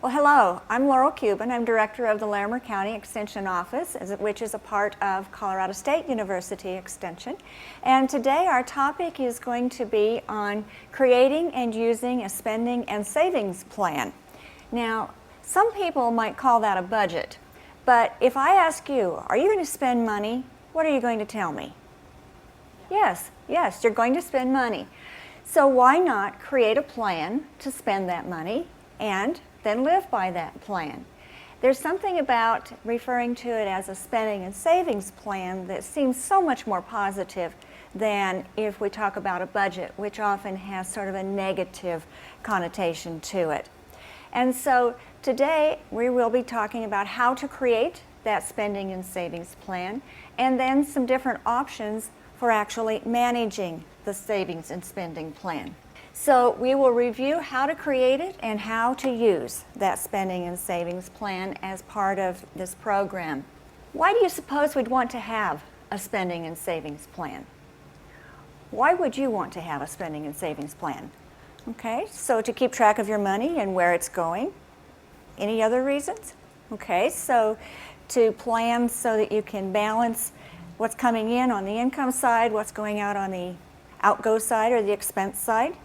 Well, hello, I'm Laurel Cuban. I'm director of the Larimer County Extension Office, which is a part of Colorado State University Extension. And today our topic is going to be on creating and using a spending and savings plan. Now, some people might call that a budget, but if I ask you, are you going to spend money? What are you going to tell me? Yes, you're going to spend money. So why not create a plan to spend that money and then live by that plan? There's something about referring to it as a spending and savings plan that seems so much more positive than if we talk about a budget, which often has sort of a negative connotation to it. And so today we will be talking about how to create that spending and savings plan, and then some different options for actually managing the savings and spending plan. So we will review how to create it and how to use that spending and savings plan as part of this program. Why do you suppose we'd want to have a spending and savings plan? Why would you want to have a spending and savings plan? Okay, so to keep track of your money and where it's going. Any other reasons? Okay, so to plan so that you can balance what's coming in on the income side, what's going out on the outgo side or the expense side.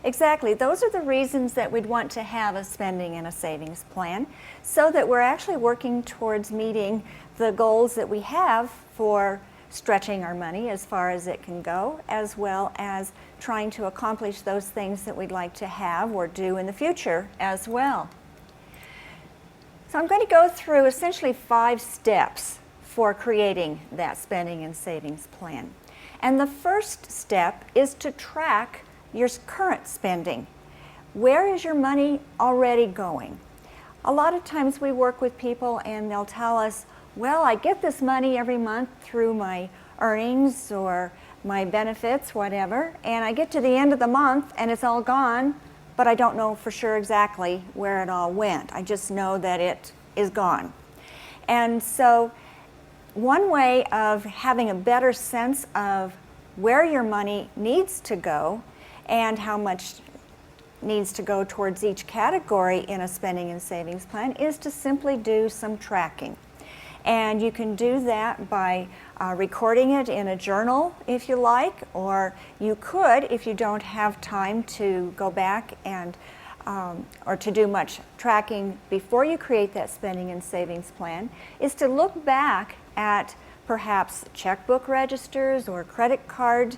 Exactly, those are the reasons that we'd want to have a spending and a savings plan, so that we're actually working towards meeting the goals that we have for stretching our money as far as it can go, as well as trying to accomplish those things that we'd like to have or do in the future as well. So I'm going to go through essentially 5 steps for creating that spending and savings plan. And the first step is to track your current spending. Where is your money already going? A lot of times we work with people and they'll tell us, well, I get this money every month through my earnings or my benefits, whatever, and I get to the end of the month and it's all gone, but I don't know for sure exactly where it all went. I just know that it is gone. And so one way of having a better sense of where your money needs to go and how much needs to go towards each category in a spending and savings plan is to simply do some tracking. And you can do that by recording it in a journal if you like, or you could, if you don't have time to go back and or to do much tracking before you create that spending and savings plan, is to look back at perhaps checkbook registers or credit card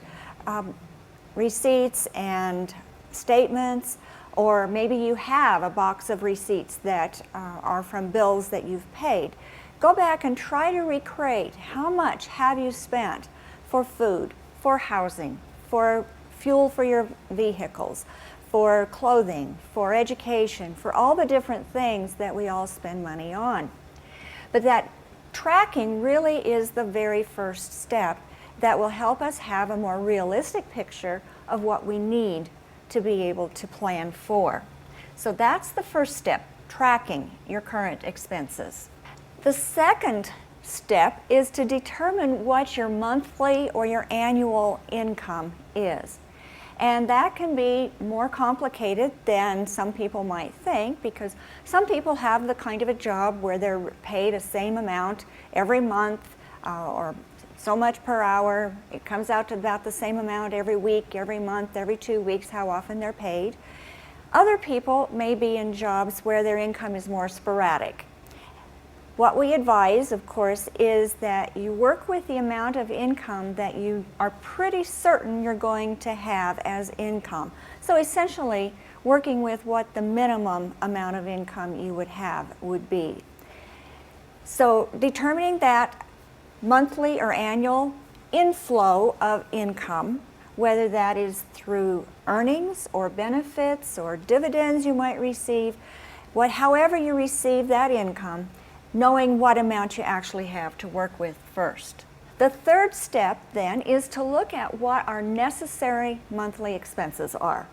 receipts and statements, or maybe you have a box of receipts that are from bills that you've paid. Go back and try to recreate how much have you spent for food, for housing, for fuel for your vehicles, for clothing, for education, for all the different things that we all spend money on. But that tracking really is the very first step that will help us have a more realistic picture of what we need to be able to plan for. So that's the first step, tracking your current expenses. The second step is to determine what your monthly or your annual income is. And that can be more complicated than some people might think, because some people have the kind of a job where they're paid the same amount every month or so much per hour. It comes out to about the same amount every week, every month, every 2 weeks, how often they're paid. Other people may be in jobs where their income is more sporadic. What we advise, of course, is that you work with the amount of income that you are pretty certain you're going to have as income. So essentially, working with what the minimum amount of income you would have would be. So determining that monthly or annual inflow of income, whether that is through earnings or benefits or dividends you might receive, however you receive that income, knowing what amount you actually have to work with first. The third step then is to look at what our necessary monthly expenses are.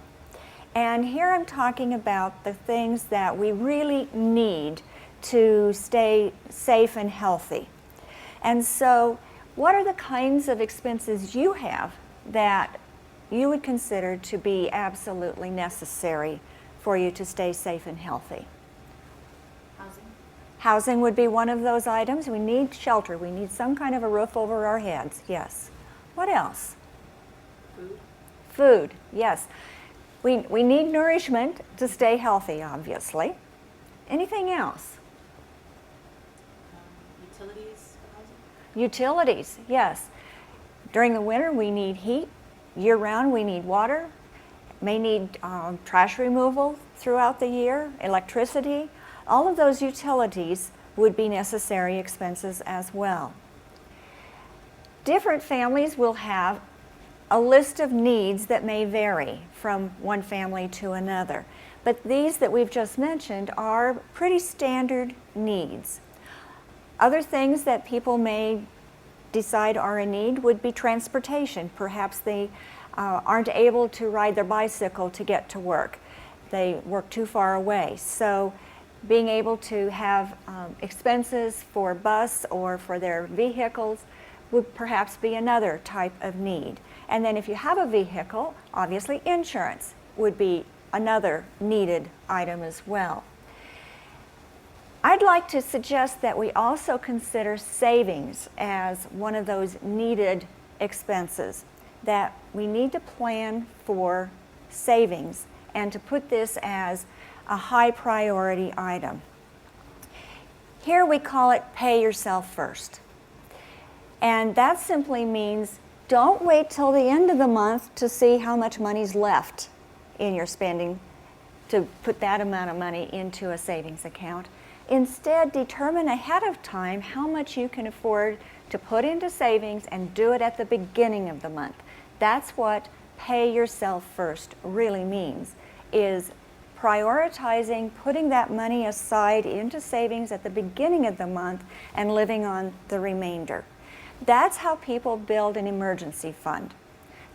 And here I'm talking about the things that we really need to stay safe and healthy. And so what are the kinds of expenses you have that you would consider to be absolutely necessary for you to stay safe and healthy? Housing would be one of those items. We need shelter. We need some kind of a roof over our heads. Yes. What else? Food. Food, yes. We need nourishment to stay healthy, obviously. Anything else? Utilities for housing. Utilities, yes. During the winter, we need heat. Year-round, we need water. May need trash removal throughout the year, electricity. All of those utilities would be necessary expenses as well. Different families will have a list of needs that may vary from one family to another. But these that we've just mentioned are pretty standard needs. Other things that people may decide are a need would be transportation. Perhaps they aren't able to ride their bicycle to get to work. They work too far away. So being able to have expenses for bus or for their vehicles would perhaps be another type of need. And then if you have a vehicle, obviously insurance would be another needed item as well. I'd like to suggest that we also consider savings as one of those needed expenses, that we need to plan for savings and to put this as a high priority item. Here we call it pay yourself first. And that simply means don't wait till the end of the month to see how much money's left in your spending to put that amount of money into a savings account. Instead, determine ahead of time how much you can afford to put into savings and do it at the beginning of the month. That's what pay yourself first really means, is prioritizing putting that money aside into savings at the beginning of the month and living on the remainder. That's how people build an emergency fund.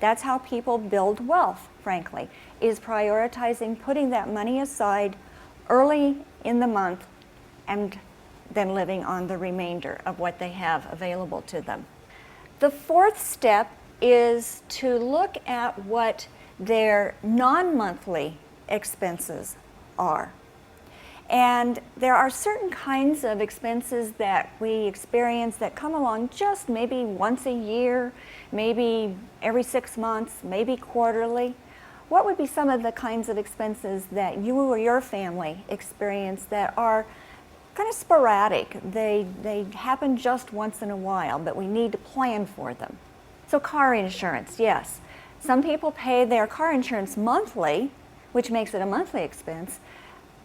That's how people build wealth, frankly, is prioritizing putting that money aside early in the month and then living on the remainder of what they have available to them. The fourth step is to look at what their non-monthly expenses are. And there are certain kinds of expenses that we experience that come along just maybe once a year, maybe every 6 months, maybe quarterly. What would be some of the kinds of expenses that you or your family experience that are kind of sporadic? They happen just once in a while, but we need to plan for them. So car insurance, yes. Some people pay their car insurance monthly, which makes it a monthly expense.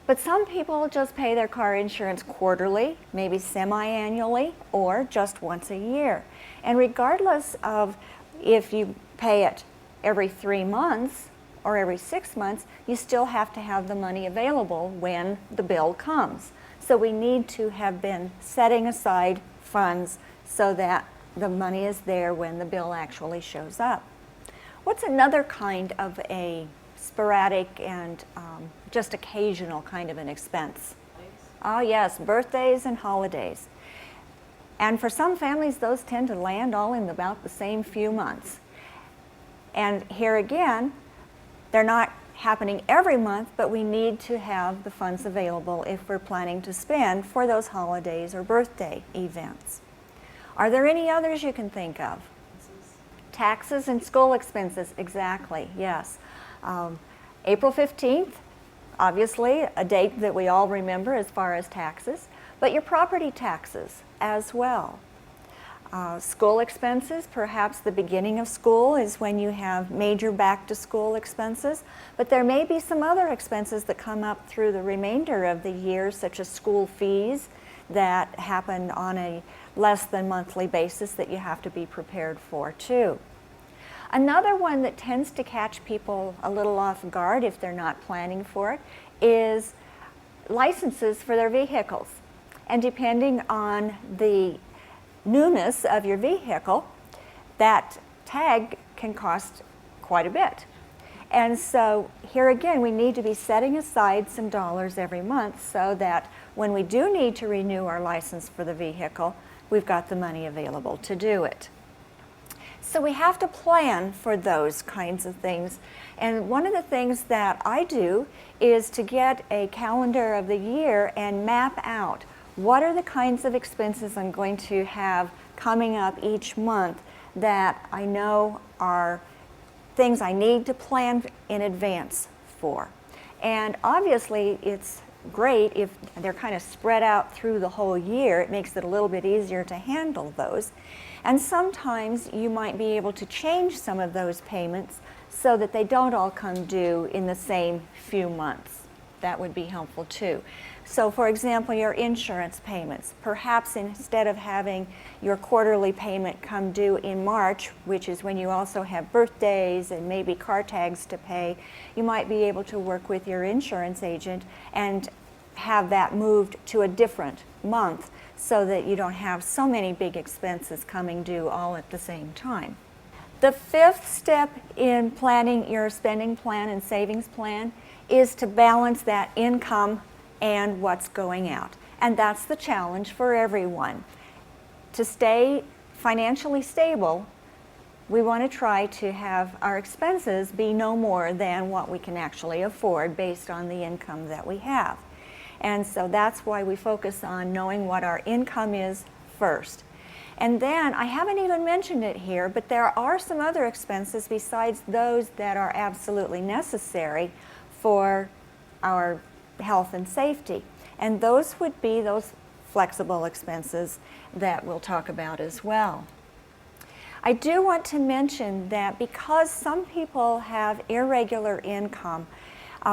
But some people just pay their car insurance quarterly, maybe semi-annually, or just once a year. And regardless of if you pay it every 3 months or every 6 months, you still have to have the money available when the bill comes. So we need to have been setting aside funds so that the money is there when the bill actually shows up. What's another kind of a sporadic and just occasional kind of an expense? Oh yes, birthdays and holidays. And for some families, those tend to land all in about the same few months. And here again, they're not happening every month, but we need to have the funds available if we're planning to spend for those holidays or birthday events. Are there any others you can think of? Taxes and school expenses, exactly, yes. April 15th, obviously a date that we all remember as far as taxes, but your property taxes as well. School expenses, perhaps the beginning of school is when you have major back-to-school expenses, but there may be some other expenses that come up through the remainder of the year, such as school fees that happen on a less than monthly basis that you have to be prepared for too. Another one that tends to catch people a little off guard if they're not planning for it is licenses for their vehicles. And depending on the newness of your vehicle, that tag can cost quite a bit. And so here again, we need to be setting aside some dollars every month so that when we do need to renew our license for the vehicle, we've got the money available to do it. So we have to plan for those kinds of things. And one of the things that I do is to get a calendar of the year and map out what are the kinds of expenses I'm going to have coming up each month that I know are things I need to plan in advance for. And obviously it's great if they're kind of spread out through the whole year. It makes it a little bit easier to handle those. And sometimes you might be able to change some of those payments so that they don't all come due in the same few months. That would be helpful too. So for example, your insurance payments, perhaps instead of having your quarterly payment come due in March, which is when you also have birthdays and maybe car tags to pay, you might be able to work with your insurance agent and have that moved to a different month so that you don't have so many big expenses coming due all at the same time. The fifth step in planning your spending plan and savings plan is to balance that income and what's going out. And that's the challenge for everyone. To stay financially stable, we want to try to have our expenses be no more than what we can actually afford based on the income that we have. And so that's why we focus on knowing what our income is first. And then, I haven't even mentioned it here, but there are some other expenses besides those that are absolutely necessary for our health and safety. And those would be those flexible expenses that we'll talk about as well. I do want to mention that because some people have irregular income,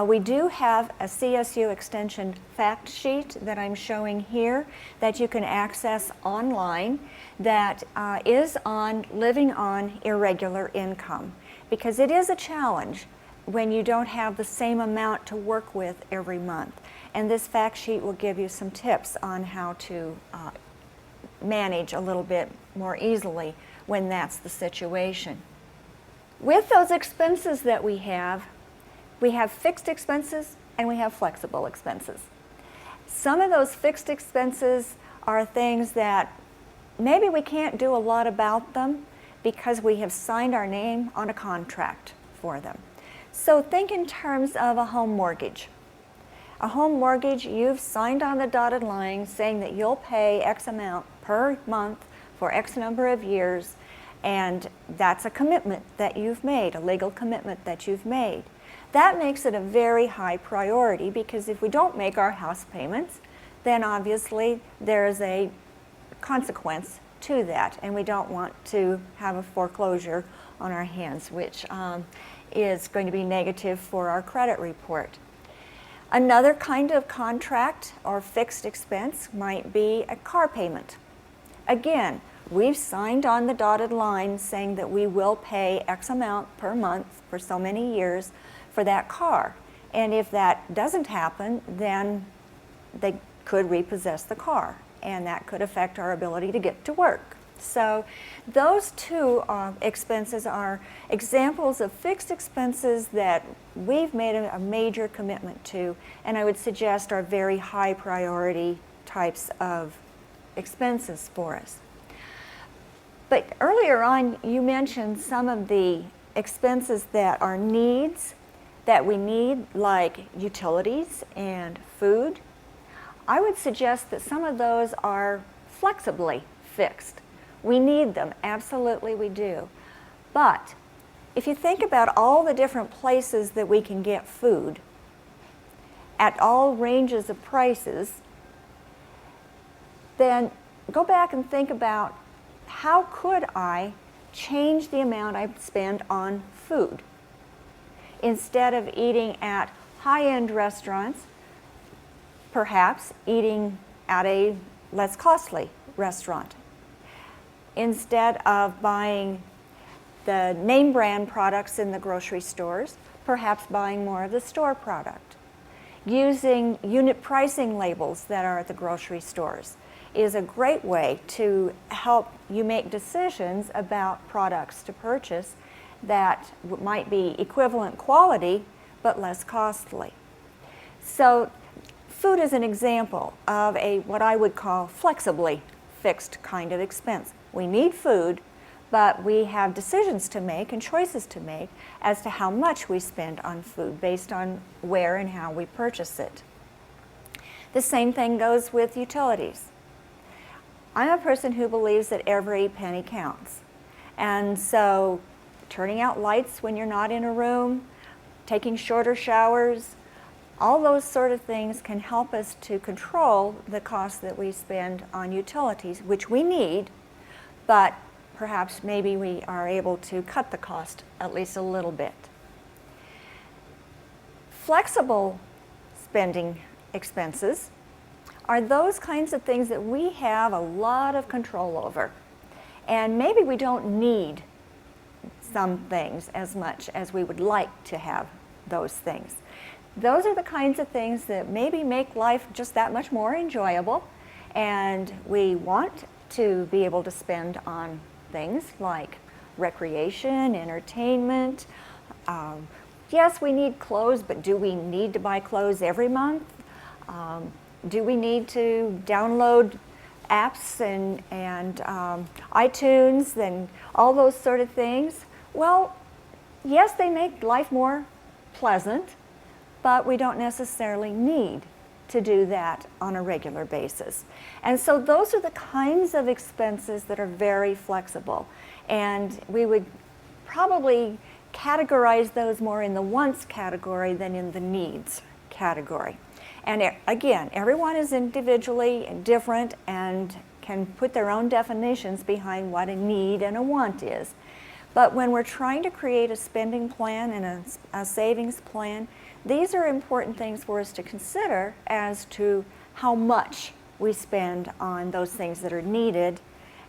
we do have a CSU Extension fact sheet that I'm showing here that you can access online that is on living on irregular income, because it is a challenge when you don't have the same amount to work with every month. And this fact sheet will give you some tips on how to manage a little bit more easily when that's the situation. With those expenses that we have fixed expenses and we have flexible expenses. Some of those fixed expenses are things that maybe we can't do a lot about them because we have signed our name on a contract for them. So think in terms of a home mortgage. A home mortgage, you've signed on the dotted line saying that you'll pay X amount per month for X number of years, and that's a commitment that you've made, a legal commitment that you've made. That makes it a very high priority, because if we don't make our house payments, then obviously there's a consequence to that, and we don't want to have a foreclosure on our hands, which is going to be negative for our credit report. Another kind of contract or fixed expense might be a car payment. Again, we've signed on the dotted line saying that we will pay X amount per month for so many years for that car. And if that doesn't happen, then they could repossess the car, and that could affect our ability to get to work. So those two expenses are examples of fixed expenses that we've made a major commitment to, and I would suggest are very high priority types of expenses for us. But earlier on, you mentioned some of the expenses that are needs that we need, like utilities and food. I would suggest that some of those are flexibly fixed. We need them, absolutely we do. But if you think about all the different places that we can get food at all ranges of prices, then go back and think about, how could I change the amount I spend on food? Instead of eating at high-end restaurants, perhaps eating at a less costly restaurant. Instead of buying the name brand products in the grocery stores, perhaps buying more of the store product. Using unit pricing labels that are at the grocery stores is a great way to help you make decisions about products to purchase that might be equivalent quality but less costly. So food is an example of what I would call flexibly fixed kind of expense. We need food, but we have decisions to make and choices to make as to how much we spend on food based on where and how we purchase it. The same thing goes with utilities. I'm a person who believes that every penny counts. And so turning out lights when you're not in a room, taking shorter showers, all those sort of things can help us to control the cost that we spend on utilities, which we need, but perhaps maybe we are able to cut the cost at least a little bit. Flexible spending expenses are those kinds of things that we have a lot of control over. And maybe we don't need some things as much as we would like to have those things. Those are the kinds of things that maybe make life just that much more enjoyable, and we want to be able to spend on things like recreation, entertainment. Yes, we need clothes, but do we need to buy clothes every month? Do we need to download apps and iTunes and all those sort of things? Well, yes, they make life more pleasant, but we don't necessarily need to do that on a regular basis. And so those are the kinds of expenses that are very flexible. And we would probably categorize those more in the wants category than in the needs category. And again, everyone is individually different and can put their own definitions behind what a need and a want is. But when we're trying to create a spending plan and a savings plan, these are important things for us to consider as to how much we spend on those things that are needed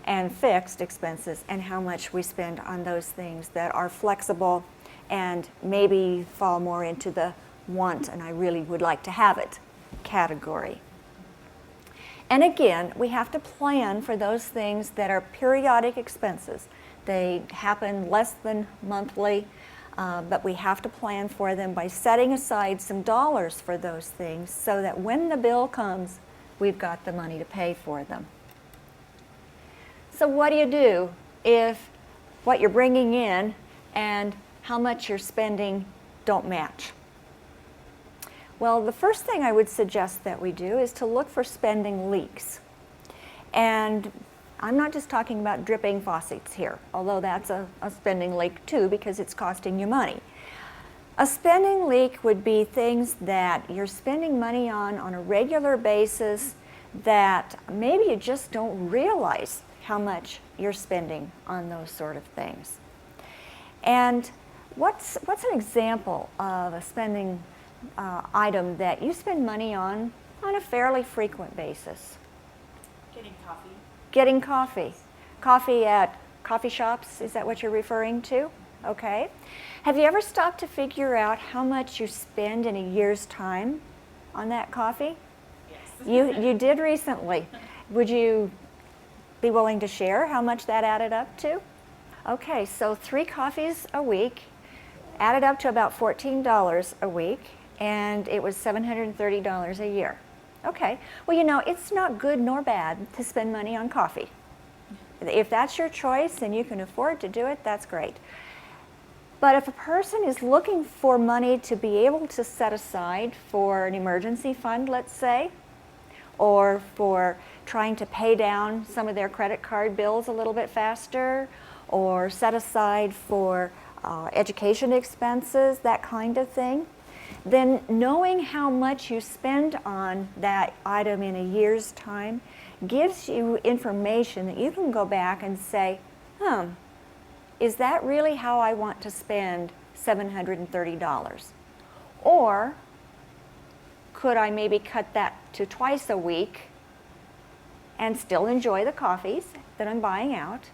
and fixed expenses, and how much we spend on those things that are flexible and maybe fall more into the want and I really would like to have it category. And again, we have to plan for those things that are periodic expenses. They happen less than monthly, but we have to plan for them by setting aside some dollars for those things so that when the bill comes, we've got the money to pay for them. So what do you do if what you're bringing in and how much you're spending don't match? Well, the first thing I would suggest that we do is to look for spending leaks. And I'm not just talking about dripping faucets here, although that's a spending leak too because it's costing you money. A spending leak would be things that you're spending money on a regular basis that maybe you just don't realize how much you're spending on those sort of things. And what's an example of a spending item that you spend money on a fairly frequent basis? Getting coffee. Getting coffee. Coffee at coffee shops, is that what you're referring to? Okay. Have you ever stopped to figure out how much you spend in a year's time on that coffee? Yes. You did recently. Would you be willing to share how much that added up to? Okay, so 3 coffees a week added up to about $14 a week, and it was $730 a year. Okay, well, you know, it's not good nor bad to spend money on coffee. If that's your choice and you can afford to do it, that's great. But if a person is looking for money to be able to set aside for an emergency fund, let's say, or for trying to pay down some of their credit card bills a little bit faster, or set aside for education expenses, that kind of thing, then knowing how much you spend on that item in a year's time gives you information that you can go back and say, is that really how I want to spend $730? Or could I maybe cut that to twice a week and still enjoy the coffees that I'm buying out,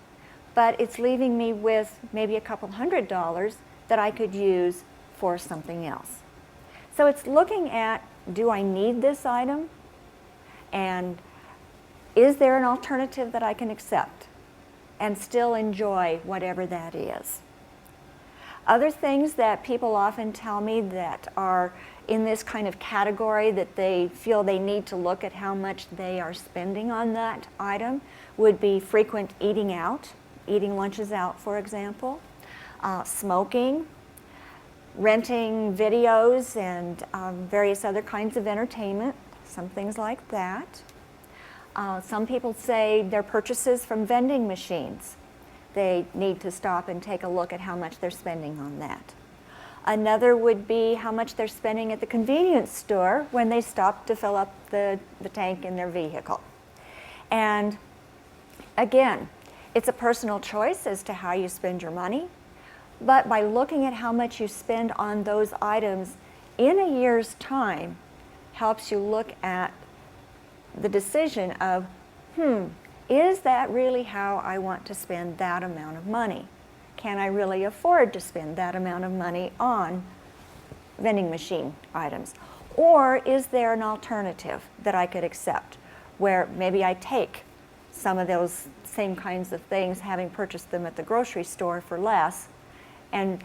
but it's leaving me with maybe a couple $100 that I could use for something else. So it's looking at, do I need this item? And is there an alternative that I can accept and still enjoy whatever that is? Other things that people often tell me that are in this kind of category that they feel they need to look at how much they are spending on that item would be frequent eating out, eating lunches out, for example, smoking, renting videos and various other kinds of entertainment some things like that. Some people say their purchases from vending machines. They need to stop and take a look at how much they're spending on that. Another would be how much they're spending at the convenience store when they stop to fill up the tank in their vehicle. And again, it's a personal choice as to how you spend your money, but by looking at how much you spend on those items in a year's time helps you look at the decision of, is that really how I want to spend that amount of money? Can I really afford to spend that amount of money on vending machine items? Or is there an alternative that I could accept where maybe I take some of those same kinds of things, having purchased them at the grocery store for less, and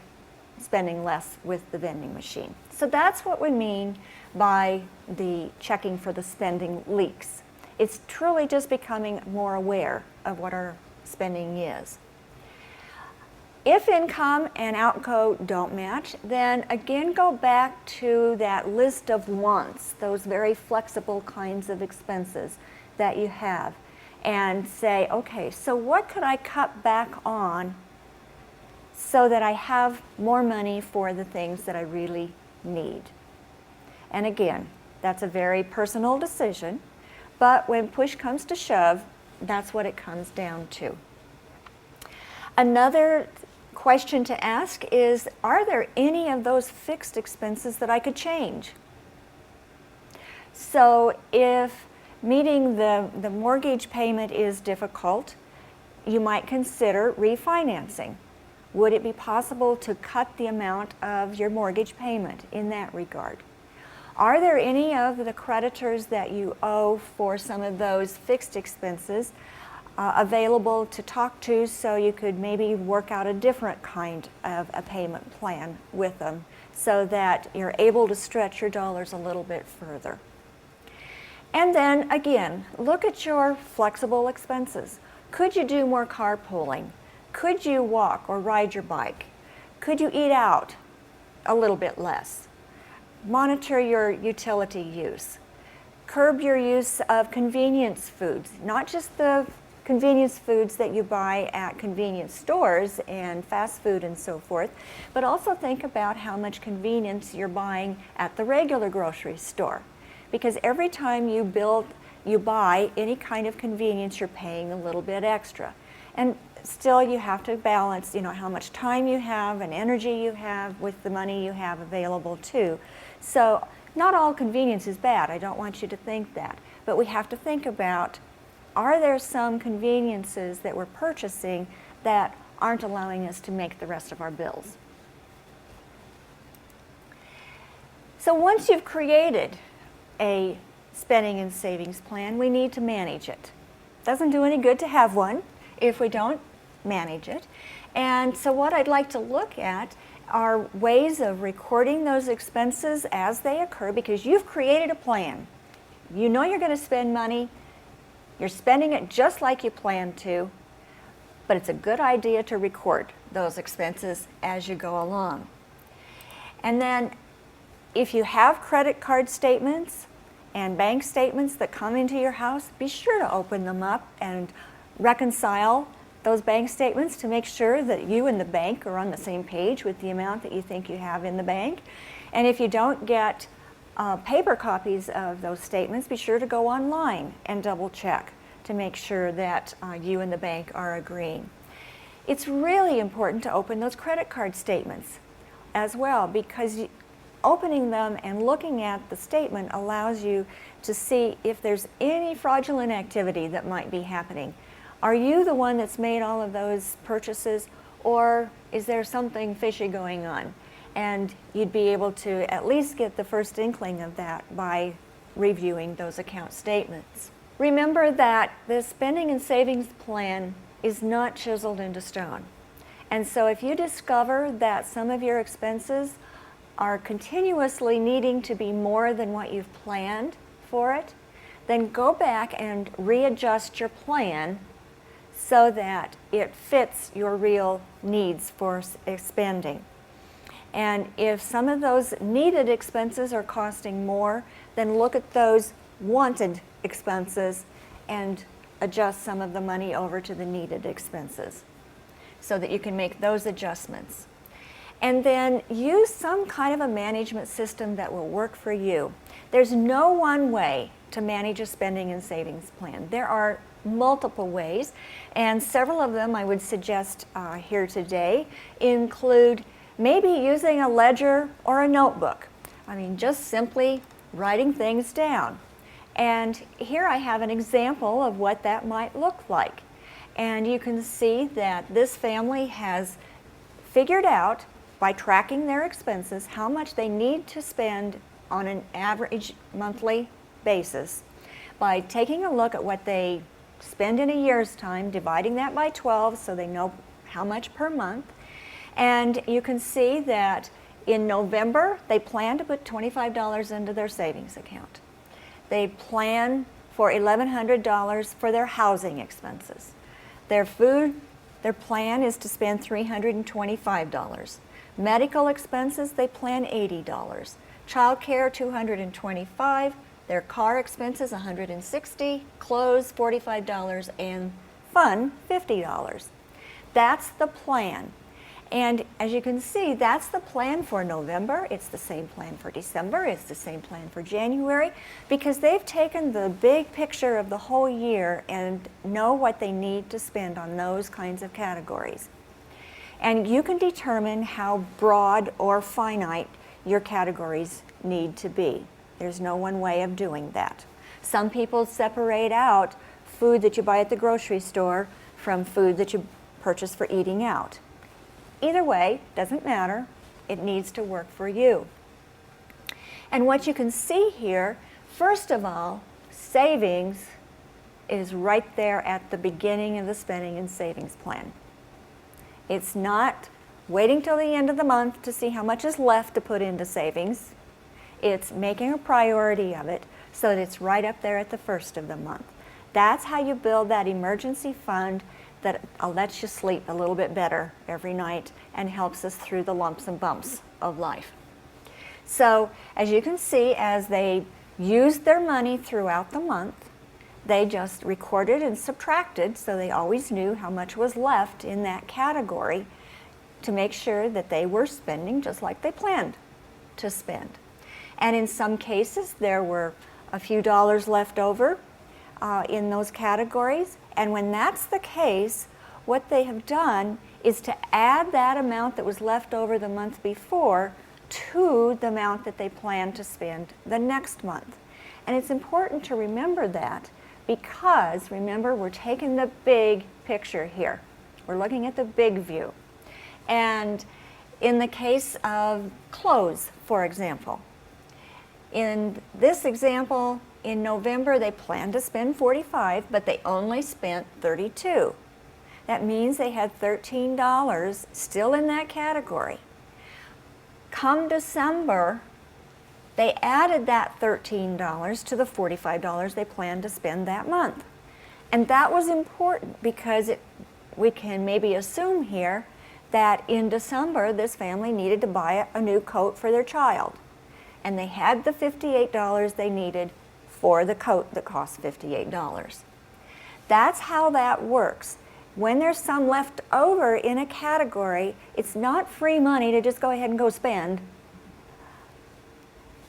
spending less with the vending machine? So that's what we mean by the checking for the spending leaks. It's truly just becoming more aware of what our spending is. If income and outgo don't match, then again go back to that list of wants, those very flexible kinds of expenses that you have, and say, okay, so what could I cut back on so that I have more money for the things that I really need? And again, that's a very personal decision, but when push comes to shove, that's what it comes down to. Another question to ask is, are there any of those fixed expenses that I could change? So if meeting the mortgage payment is difficult, you might consider refinancing. Would it be possible to cut the amount of your mortgage payment in that regard? Are there any of the creditors that you owe for some of those fixed expenses available to talk to, so you could maybe work out a different kind of a payment plan with them so that you're able to stretch your dollars a little bit further? And then again, look at your flexible expenses. Could you do more carpooling? Could you walk or ride your bike? Could you eat out a little bit less? Monitor your utility use. Curb your use of convenience foods, not just the convenience foods that you buy at convenience stores and fast food and so forth, but also think about how much convenience you're buying at the regular grocery store. Because every time you buy any kind of convenience, you're paying a little bit extra. And still you have to balance, how much time you have and energy you have with the money you have available too. So not all convenience is bad, I don't want you to think that. But we have to think about, are there some conveniences that we're purchasing that aren't allowing us to make the rest of our bills? So once you've created a spending and savings plan, we need to manage it. Doesn't do any good to have one if we don't manage it. And so what I'd like to look at are ways of recording those expenses as they occur, because you've created a plan. You know you're going to spend money. You're spending it just like you planned to, but it's a good idea to record those expenses as you go along. And then if you have credit card statements and bank statements that come into your house, be sure to open them up and reconcile those bank statements to make sure that you and the bank are on the same page with the amount that you think you have in the bank. And if you don't get paper copies of those statements, be sure to go online and double check to make sure that you and the bank are agreeing. It's really important to open those credit card statements as well, because opening them and looking at the statement allows you to see if there's any fraudulent activity that might be happening. Are you the one that's made all of those purchases, or is there something fishy going on? And you'd be able to at least get the first inkling of that by reviewing those account statements. Remember that the spending and savings plan is not chiseled into stone. And so if you discover that some of your expenses are continuously needing to be more than what you've planned for it, then go back and readjust your plan so that it fits your real needs for spending. And if some of those needed expenses are costing more, then look at those wanted expenses and adjust some of the money over to the needed expenses so that you can make those adjustments. And then use some kind of a management system that will work for you. There's no one way to manage a spending and savings plan. There are multiple ways, and several of them I would suggest here today include maybe using a ledger or a notebook. I mean, just simply writing things down. And here I have an example of what that might look like. And you can see that this family has figured out by tracking their expenses how much they need to spend on an average monthly basis by taking a look at what they spend in a year's time, dividing that by 12 so they know how much per month. And you can see that in November they plan to put $25 into their savings account. They plan for $1,100 for their housing expenses. Their food, their plan is to spend $325. Medical expenses, they plan $80. Child care, $225. Their car expenses, $160. Clothes, $45. And fun, $50. That's the plan. And as you can see, that's the plan for November. It's the same plan for December. It's the same plan for January, because they've taken the big picture of the whole year and know what they need to spend on those kinds of categories. And you can determine how broad or finite your categories need to be. There's no one way of doing that. Some people separate out food that you buy at the grocery store from food that you purchase for eating out. Either way, doesn't matter. It needs to work for you. And what you can see here, first of all, savings is right there at the beginning of the spending and savings plan. It's not waiting till the end of the month to see how much is left to put into savings. It's making a priority of it so that it's right up there at the first of the month. That's how you build that emergency fund that lets you sleep a little bit better every night and helps us through the lumps and bumps of life. So as you can see, as they used their money throughout the month, they just recorded and subtracted, so they always knew how much was left in that category to make sure that they were spending just like they planned to spend. And in some cases, there were a few dollars left over in those categories. And when that's the case, what they have done is to add that amount that was left over the month before to the amount that they plan to spend the next month. And it's important to remember that because, remember, we're taking the big picture here. We're looking at the big view. And in the case of clothes, for example, in this example, in November, they planned to spend $45, but they only spent $32. That means they had $13 still in that category. Come December, they added that $13 to the $45 they planned to spend that month. And that was important because we can maybe assume here that in December, this family needed to buy a new coat for their child. And they had the $58 they needed for the coat that cost $58. That's how that works. When there's some left over in a category, it's not free money to just go ahead and go spend.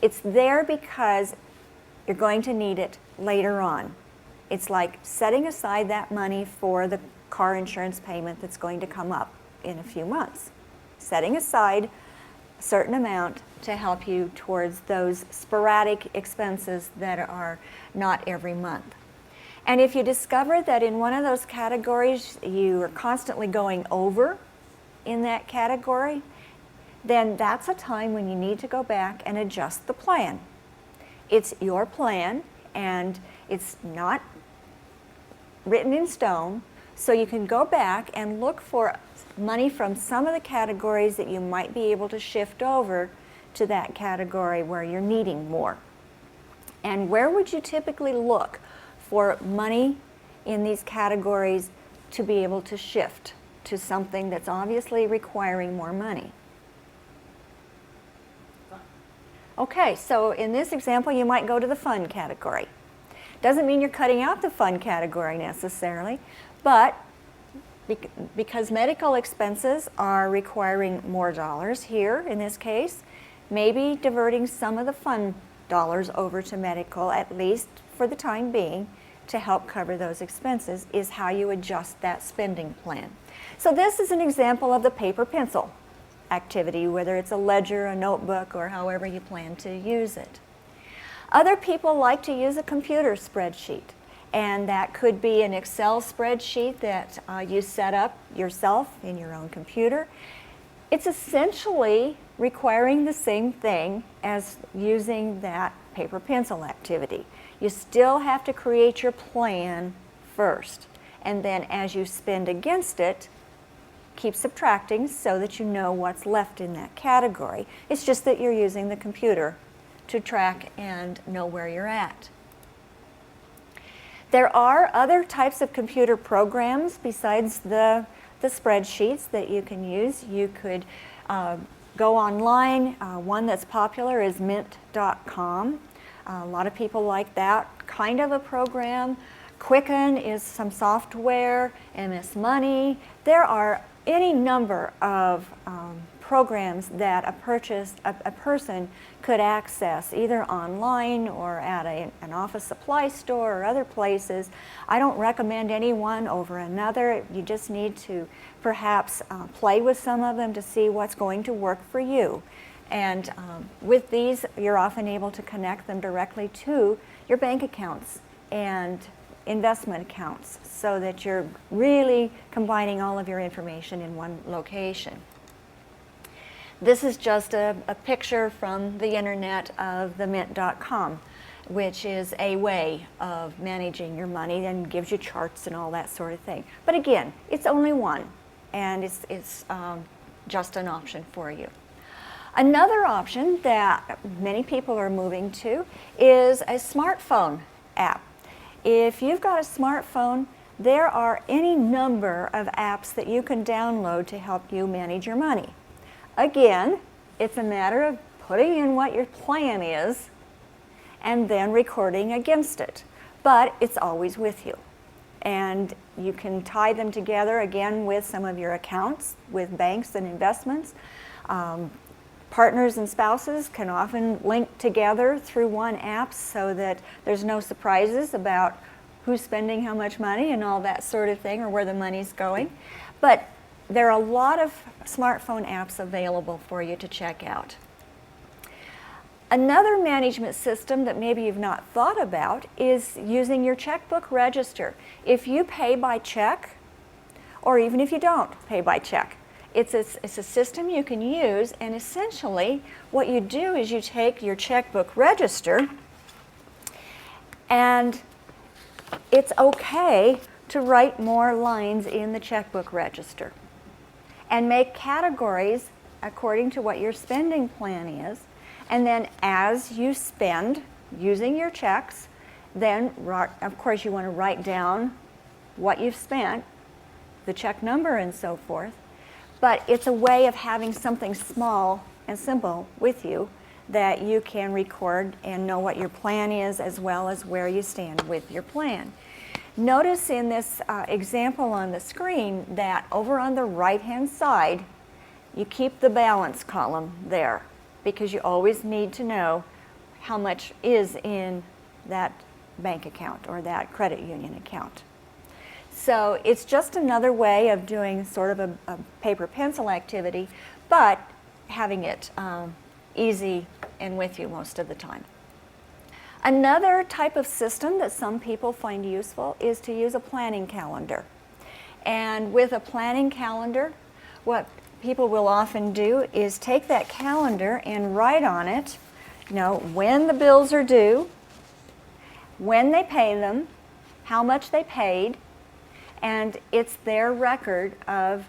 It's there because you're going to need it later on. It's like setting aside that money for the car insurance payment that's going to come up in a few months. Setting aside a certain amount to help you towards those sporadic expenses that are not every month. And if you discover that in one of those categories you are constantly going over in that category, then that's a time when you need to go back and adjust the plan. It's your plan and it's not written in stone, so you can go back and look for money from some of the categories that you might be able to shift over to that category where you're needing more. And where would you typically look for money in these categories to be able to shift to something that's obviously requiring more money? Okay, so in this example, you might go to the fun category. Doesn't mean you're cutting out the fun category necessarily, but because medical expenses are requiring more dollars here in this case, maybe diverting some of the fun dollars over to medical, at least for the time being, to help cover those expenses is how you adjust that spending plan. So this is an example of the paper pencil activity, whether it's a ledger, a notebook, or however you plan to use it. Other people like to use a computer spreadsheet, and that could be an Excel spreadsheet that you set up yourself in your own computer. It's essentially requiring the same thing as using that paper pencil activity. You still have to create your plan first, and then as you spend against it, keep subtracting so that you know what's left in that category. It's just that you're using the computer to track and know where you're at. There are other types of computer programs besides the spreadsheets that you can use. You could go online. One that's popular is mint.com. A lot of people like that kind of a program. Quicken is some software, MS Money. There are any number of programs that a person could access either online or at an office supply store or other places. I don't recommend any one over another. You just need to perhaps play with some of them to see what's going to work for you. And with these, you're often able to connect them directly to your bank accounts and investment accounts so that you're really combining all of your information in one location. This is just a picture from the internet of the mint.com, which is a way of managing your money and gives you charts and all that sort of thing. But again, it's only one, and it's just an option for you. Another option that many people are moving to is a smartphone app. If you've got a smartphone, there are any number of apps that you can download to help you manage your money. Again, it's a matter of putting in what your plan is and then recording against it. But it's always with you. And you can tie them together again with some of your accounts with banks and investments. Partners and spouses can often link together through one app so that there's no surprises about who's spending how much money and all that sort of thing, or where the money's going. But there are a lot of smartphone apps available for you to check out. Another management system that maybe you've not thought about is using your checkbook register. If you pay by check, or even if you don't pay by check, it's a system you can use, and essentially what you do is you take your checkbook register, and it's okay to write more lines in the checkbook register and make categories according to what your spending plan is. And then as you spend using your checks, then of course you want to write down what you've spent, the check number and so forth. But it's a way of having something small and simple with you that you can record and know what your plan is as well as where you stand with your plan. Notice in this example on the screen that over on the right-hand side, you keep the balance column there because you always need to know how much is in that bank account or that credit union account. So it's just another way of doing sort of a paper pencil activity, but having it easy and with you most of the time. Another type of system that some people find useful is to use a planning calendar. And with a planning calendar, what people will often do is take that calendar and write on it, when the bills are due, when they pay them, how much they paid, and it's their record of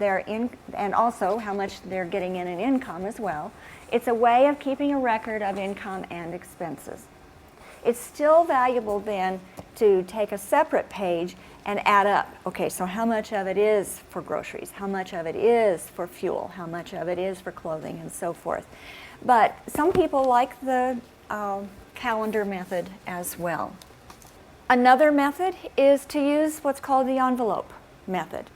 and also how much they're getting in income as well. It's a way of keeping a record of income and expenses. It's still valuable then to take a separate page and add up, okay, so how much of it is for groceries, how much of it is for fuel, how much of it is for clothing, and so forth. But some people like the calendar method as well. Another method is to use what's called the envelope method.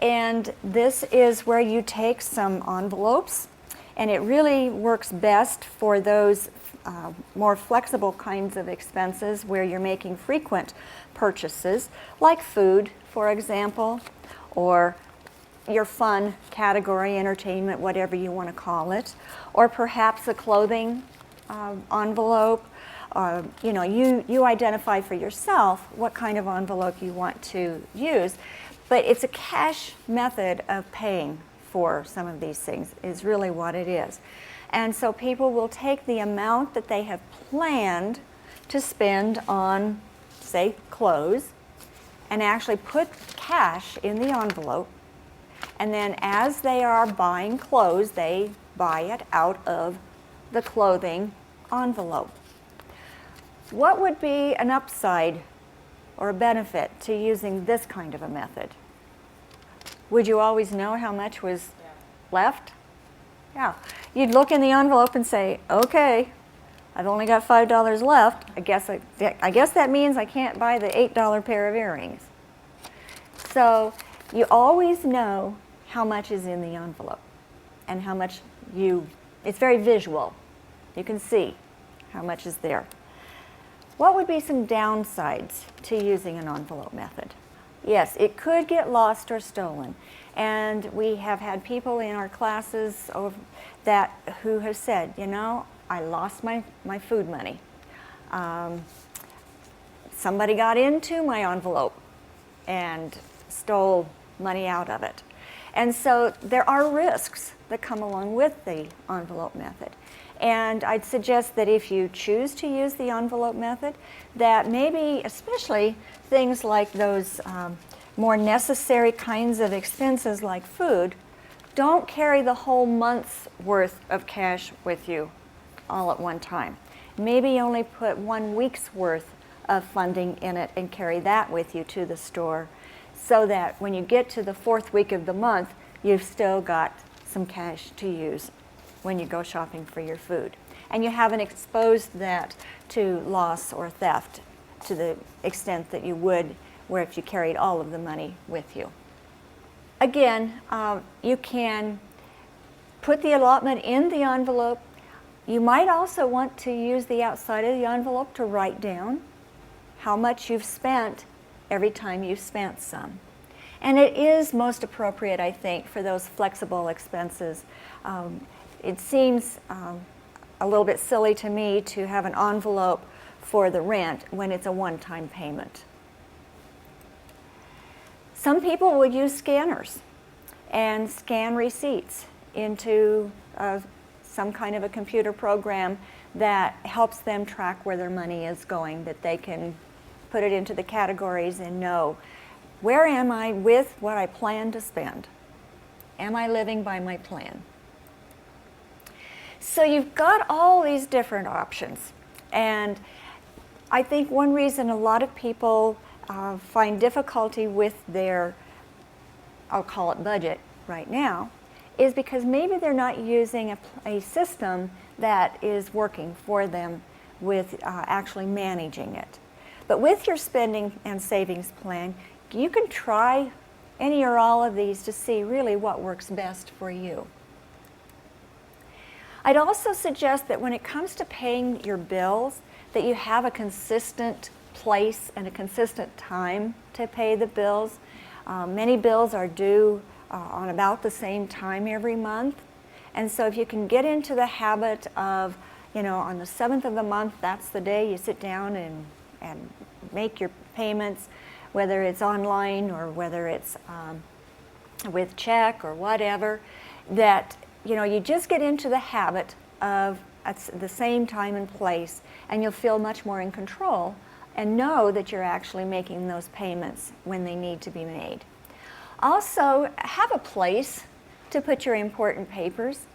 And this is where you take some envelopes, and it really works best for those more flexible kinds of expenses where you're making frequent purchases, like food, for example, or your fun category, entertainment, whatever you want to call it, or perhaps a clothing envelope. You identify for yourself what kind of envelope you want to use, but it's a cash method of paying for some of these things is really what it is. And so people will take the amount that they have planned to spend on, say, clothes, and actually put cash in the envelope, and then as they are buying clothes, they buy it out of the clothing envelope. What would be an upside or a benefit to using this kind of a method? Would you always know how much was left? Yeah. You'd look in the envelope and say, okay, I've only got $5 left. I guess that means I can't buy the $8 pair of earrings. So you always know how much is in the envelope and how much it's very visual. You can see how much is there. What would be some downsides to using an envelope method? Yes, it could get lost or stolen. And we have had people in our classes who have said, I lost my food money. Somebody got into my envelope and stole money out of it. And so there are risks that come along with the envelope method. And I'd suggest that if you choose to use the envelope method, that maybe especially things like those more necessary kinds of expenses like food, don't carry the whole month's worth of cash with you all at one time. Maybe only put 1 week's worth of funding in it and carry that with you to the store, so that when you get to the 4th week of the month, you've still got some cash to use when you go shopping for your food. And you haven't exposed that to loss or theft to the extent that you would where if you carried all of the money with you. Again, you can put the allotment in the envelope. You might also want to use the outside of the envelope to write down how much you've spent every time you've spent some. And it is most appropriate, I think, for those flexible expenses. It seems a little bit silly to me to have an envelope for the rent when it's a one-time payment. Some people would use scanners and scan receipts into some kind of a computer program that helps them track where their money is going, that they can put it into the categories and know, where am I with what I plan to spend? Am I living by my plan? So you've got all these different options. And I think one reason a lot of people find difficulty with their, I'll call it budget right now, is because maybe they're not using a system that is working for them with actually managing it. But with your spending and savings plan, you can try any or all of these to see really what works best for you. I'd also suggest that when it comes to paying your bills, that you have a consistent place and a consistent time to pay the bills. Many bills are due on about the same time every month. And so if you can get into the habit of, on the 7th of the month, that's the day you sit down and make your payments, whether it's online or whether it's with check or whatever, that you just get into the habit of at the same time and place, and you'll feel much more in control and know that you're actually making those payments when they need to be made. Also, have a place to put your important papers.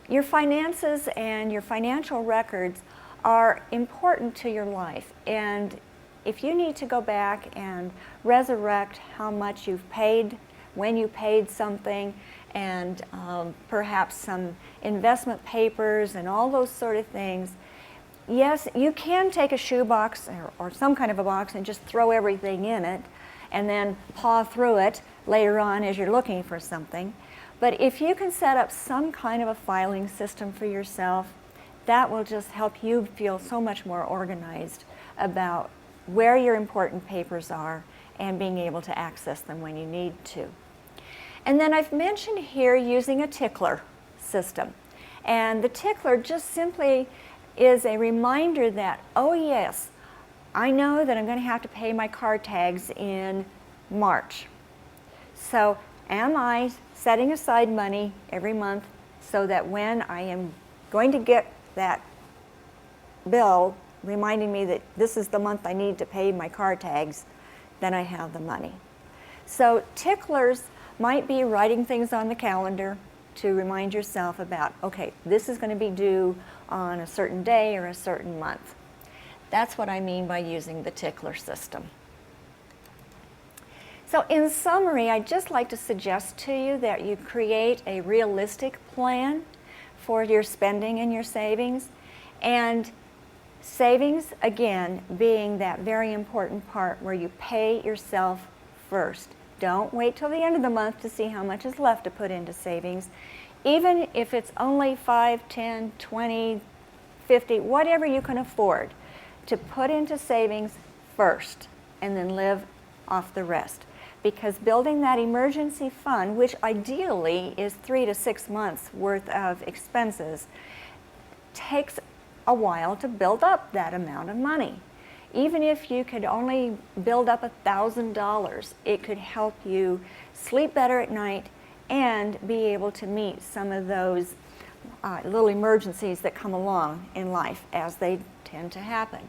Your finances and your financial records are important to your life, and if you need to go back and resurrect how much you've paid, when you paid something, and perhaps some investment papers and all those sort of things, yes, you can take a shoe box or some kind of a box and just throw everything in it and then paw through it later on as you're looking for something. But if you can set up some kind of a filing system for yourself, that will just help you feel so much more organized about where your important papers are and being able to access them when you need to. And then I've mentioned here using a Tickler system. And the Tickler just simply is a reminder that, oh yes, I know that I'm going to have to pay my car tags in March. So am I setting aside money every month so that when I am going to get that bill reminding me that this is the month I need to pay my car tags, then I have the money. So ticklers might be writing things on the calendar to remind yourself about, okay, this is going to be due on a certain day or a certain month. That's what I mean by using the Tickler system. So in summary, I'd just like to suggest to you that you create a realistic plan for your spending and your savings. And savings, again, being that very important part where you pay yourself first. Don't wait till the end of the month to see how much is left to put into savings. Even if it's only 5, 10, 20, 50, whatever you can afford, to put into savings first and then live off the rest. Because building that emergency fund, which ideally is 3 to 6 months worth of expenses, takes a while to build up that amount of money. Even if you could only build up $1,000, it could help you sleep better at night and be able to meet some of those little emergencies that come along in life, as they tend to happen.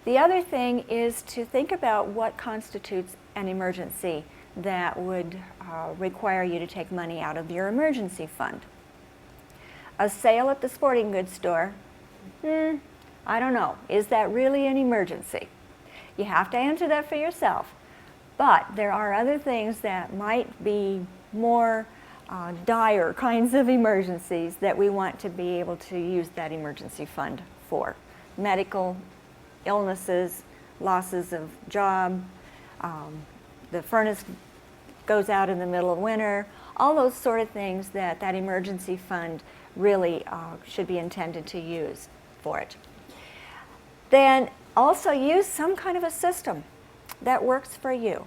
The other thing is to think about what constitutes an emergency that would require you to take money out of your emergency fund. A sale at the sporting goods store, I don't know. Is that really an emergency? You have to answer that for yourself. But there are other things that might be more dire kinds of emergencies that we want to be able to use that emergency fund for. Medical illnesses, losses of job, the furnace goes out in the middle of winter, all those sort of things that that emergency fund really should be intended to use for it. Then also use some kind of a system that works for you.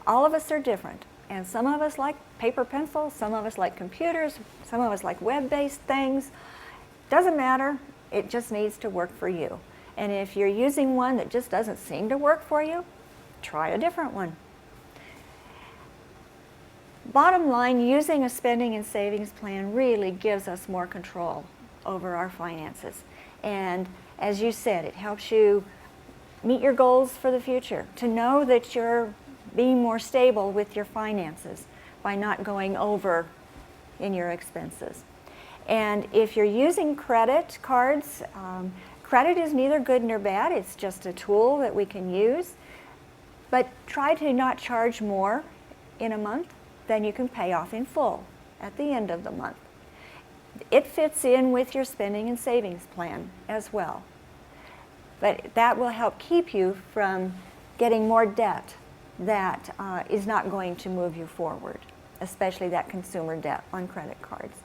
All of us are different, and some of us like paper pencil, some of us like computers, some of us like web-based things. Doesn't matter, it just needs to work for you. And if you're using one that just doesn't seem to work for you, try a different one. Bottom line, using a spending and savings plan really gives us more control over our finances. And as you said, it helps you meet your goals for the future, to know that you're being more stable with your finances by not going over in your expenses. And if you're using credit cards, credit is neither good nor bad. It's just a tool that we can use. But try to not charge more in a month than you can pay off in full at the end of the month. It fits in with your spending and savings plan as well. But that will help keep you from getting more debt that is not going to move you forward, especially that consumer debt on credit cards.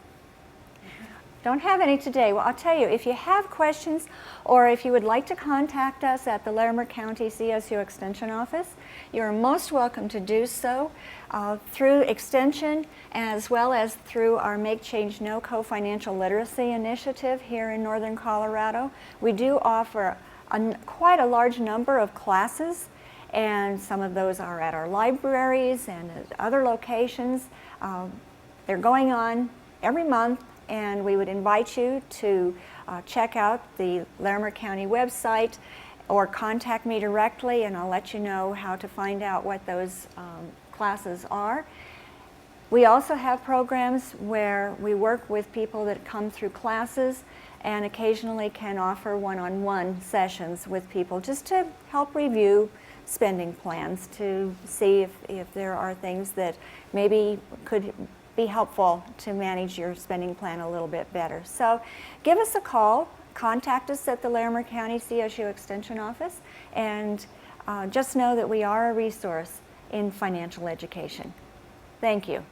Don't have any today. Well, I'll tell you, if you have questions or if you would like to contact us at the Larimer County CSU Extension Office, you're most welcome to do so through Extension as well as through our Make Change NoCo Financial Literacy Initiative here in Northern Colorado. We do offer quite a large number of classes, and some of those are at our libraries and at other locations. They're going on every month, and we would invite you to check out the Larimer County website or contact me directly, and I'll let you know how to find out what those classes are. We also have programs where we work with people that come through classes and occasionally can offer one-on-one sessions with people just to help review spending plans, to see if there are things that maybe could be helpful to manage your spending plan a little bit better. So give us a call contact us at the Larimer County CSU Extension Office, and just know that we are a resource in financial education. Thank you.